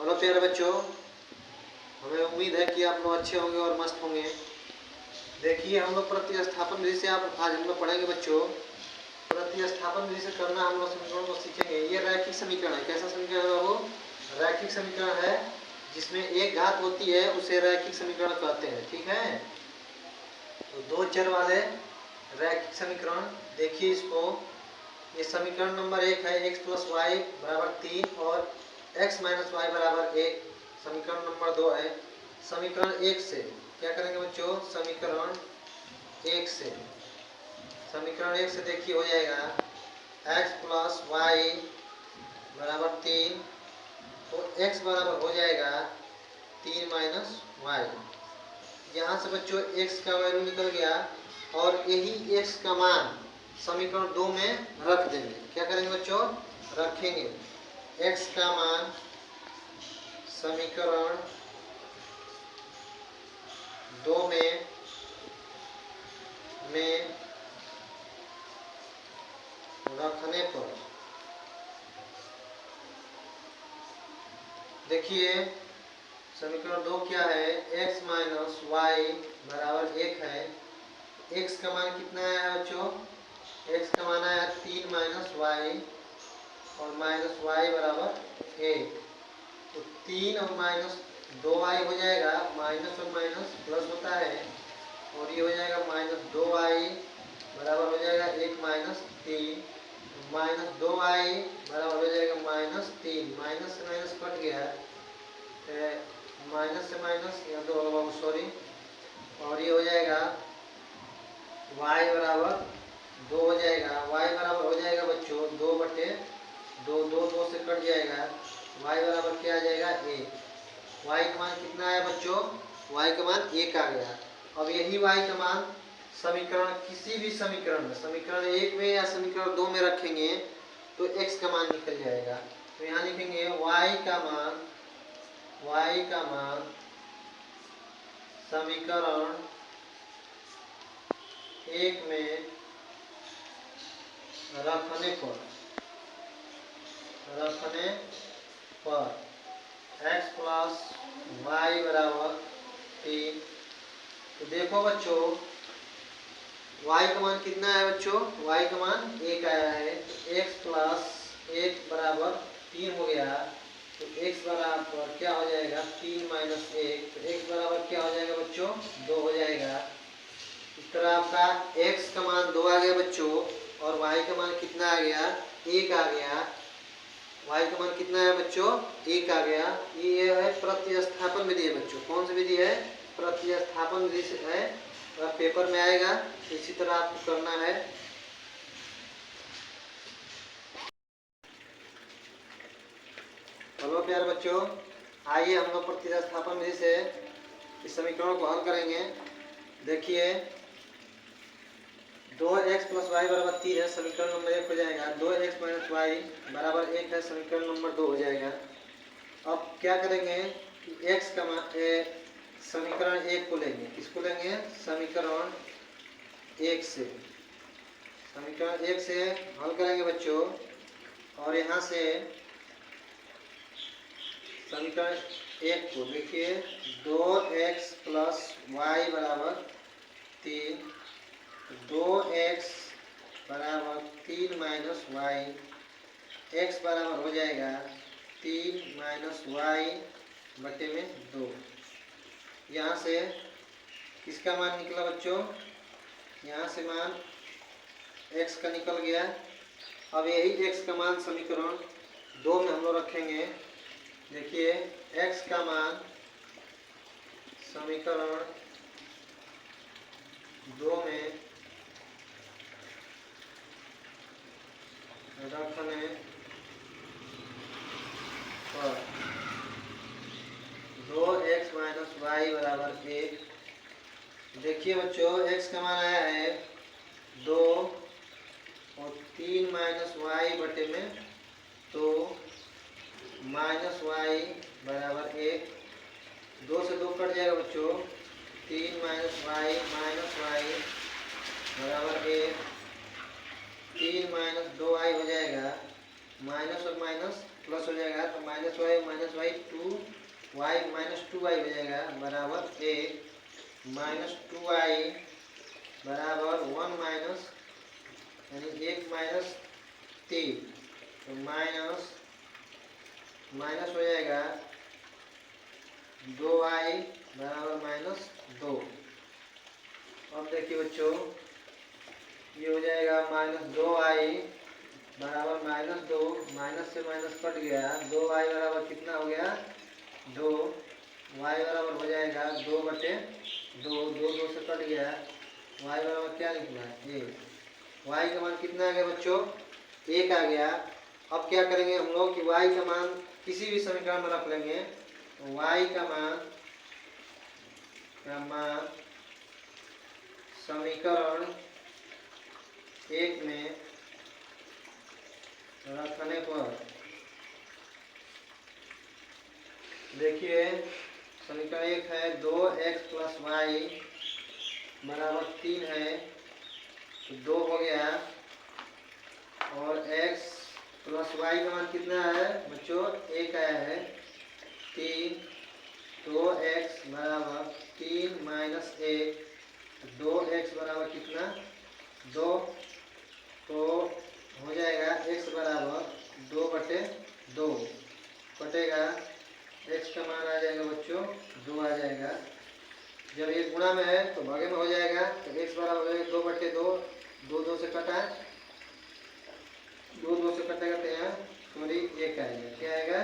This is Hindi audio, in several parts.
हेलो प्यारे बच्चों, हमें उम्मीद है कि आप लोग अच्छे होंगे और मस्त होंगे। देखिए, हम लोग प्रतिस्थापन विधि से आज हम लोग पढ़ेंगे बच्चों। प्रतिस्थापन विधि से करना हम लोग समीकरणों को सीखेंगे। ये रैखिक समीकरण है। कैसा समीकरण है वो? रैखिक समीकरण है जिसमें एक घात होती है, उसे रैखिक समीकरण कहते हैं। ठीक है, तो दो चर वाले रैखिक समीकरण। देखिए इसको, ये समीकरण नंबर 1 है, x प्लस वाई बराबर 3 और x माइनस वाई बराबर 1। समीकरण नंबर 2 है। समीकरण 1 से क्या करेंगे बच्चों? समीकरण 1 से देखिए हो जाएगा x प्लस वाई बराबर 3, तो x बराबर हो जाएगा 3 माइनस वाई। यहाँ से बच्चों x का वैल्यू निकल गया और यही x का मान समीकरण 2 में रख देंगे। क्या करेंगे बच्चों? रखेंगे x का मान समीकरण 2 में रखने पर देखिए समीकरण 2 क्या है? x माइनस वाई बराबर 1 है। x का मान कितना है बच्चों? x का मान आया 3 माइनस वाई और माइनस वाई बराबर 1। तो 3 और माइनस 2y हो जाएगा, माइनस और माइनस प्लस होता है, और ये हो जाएगा माइनस 2y बराबर हो जाएगा 1 माइनस 3। माइनस 2y बराबर हो जाएगा माइनस 3। माइनस से माइनस कट गया, माइनस से माइनस या तो सॉरी, और ये हो जाएगा y बराबर 2 हो जाएगा। y बराबर हो जाएगा बच्चों 2/2, 2 से कट जाएगा, y बराबर क्या आ जाएगा? 1। y का मान कितना आया बच्चों? y का मान 1 आ गया। अब यही y का मान समीकरण किसी भी समीकरण में, समीकरण 1 में या समीकरण 2 में रखेंगे तो x का मान निकल जाएगा। तो यहाँ लिखेंगे y का मान समीकरण 1 में रखने पर x प्लस वाई बराबर 3। तो देखो बच्चों, y का मान कितना है बच्चों? y का मान 1 आया है, तो x प्लस 1 बराबर 3 हो गया। तो x बराबर क्या हो जाएगा? 3 माइनस 1। तो x बराबर क्या हो जाएगा बच्चों? 2 हो जाएगा। इस तरह आपका x का मान 2 आ गया बच्चों, और y का मान कितना आ गया? 1 आ गया। y का मान कितना है बच्चों? 1 आ गया। ये है प्रतिस्थापन विधि है बच्चों। कौन सी विधि है? प्रतिस्थापन विधि से है, पेपर में आएगा। इसी तरह आपको करना है। हेलो प्यारे बच्चों, आइए हम लोग प्रतिस्थापन विधि से इस समीकरण को हल करेंगे। देखिए 2x प्लस वाई बराबर 3 है, समीकरण नंबर 1 हो जाएगा। 2x माइनस वाई बराबर 1 है, समीकरण नंबर 2 हो जाएगा। अब क्या करेंगे कि x का मान समीकरण 1 को लेंगे। किसको लेंगे? समीकरण 1 से। समीकरण 1 से हल करेंगे बच्चों, और यहाँ से समीकरण 1 को देखिए 2x प्लस वाई बराबर 3, 2x बराबर 3 माइनस वाई, x बराबर हो जाएगा 3 माइनस वाई बटे में 2। यहाँ से किसका मान निकला बच्चों? यहाँ से मान x का निकल गया। अब यही x का मान समीकरण 2 में हम लोग रखेंगे। देखिए x का मान समीकरण 2 में रखने पर 2x माइनस वाई बराबर 1। देखिए बच्चों, x का मान आया है 2 और 3 माइनस वाई बटे में 2, माइनस वाई बराबर 1। 2 से 2 कट जाएगा बच्चों, 3 माइनस वाई बराबर 1। 3 माइनस 2i हो जाएगा, माइनस और माइनस प्लस हो जाएगा, तो minus Y 2y minus 2y हो जाएगा बराबर 1 माइनस 2y बराबर 1 माइनस यानी 1 माइनस 3, तो माइनस माइनस हो जाएगा 2y बराबर माइनस 2। अब देखिए बच्चों, ये हो जाएगा माइनस 2y बराबर माइनस 2, माइनस से माइनस कट गया, 2y बराबर कितना हो गया 2, y बराबर हो जाएगा 2/2, 2 से कट गया, y बराबर क्या निकला 1। y का मान कितना आ गया बच्चों 1 आ गया। अब क्या करेंगे हम लोग कि y का मान किसी भी समीकरण में रख लेंगे, तो y का मान समीकरण 1 में रखने पर देखिए समीकरण 1 है 2x प्लस वाई बराबर 3 है, तो 2 हो गया, और x प्लस वाई का मान कितना है बच्चों 1 आया है 3, तो x बराबर 3 माइनस 1, 2x बराबर कितना 2, तो हो जाएगा x बराबर 2/2 कटेगा, x का मान आ जाएगा बच्चों 2 आ जाएगा। जब ये गुणा में है तो भागे में हो जाएगा, तो x बराबर हो जाएगा 2/2, 2 से कटा, 2 से कटेगा तो यहाँ सॉरी 1 आएगा, क्या आएगा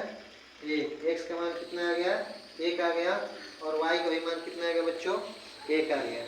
1, x का मान कितना आ गया 1 आ गया, और y का भी मान कितना आ गया बच्चों 1 आ गया।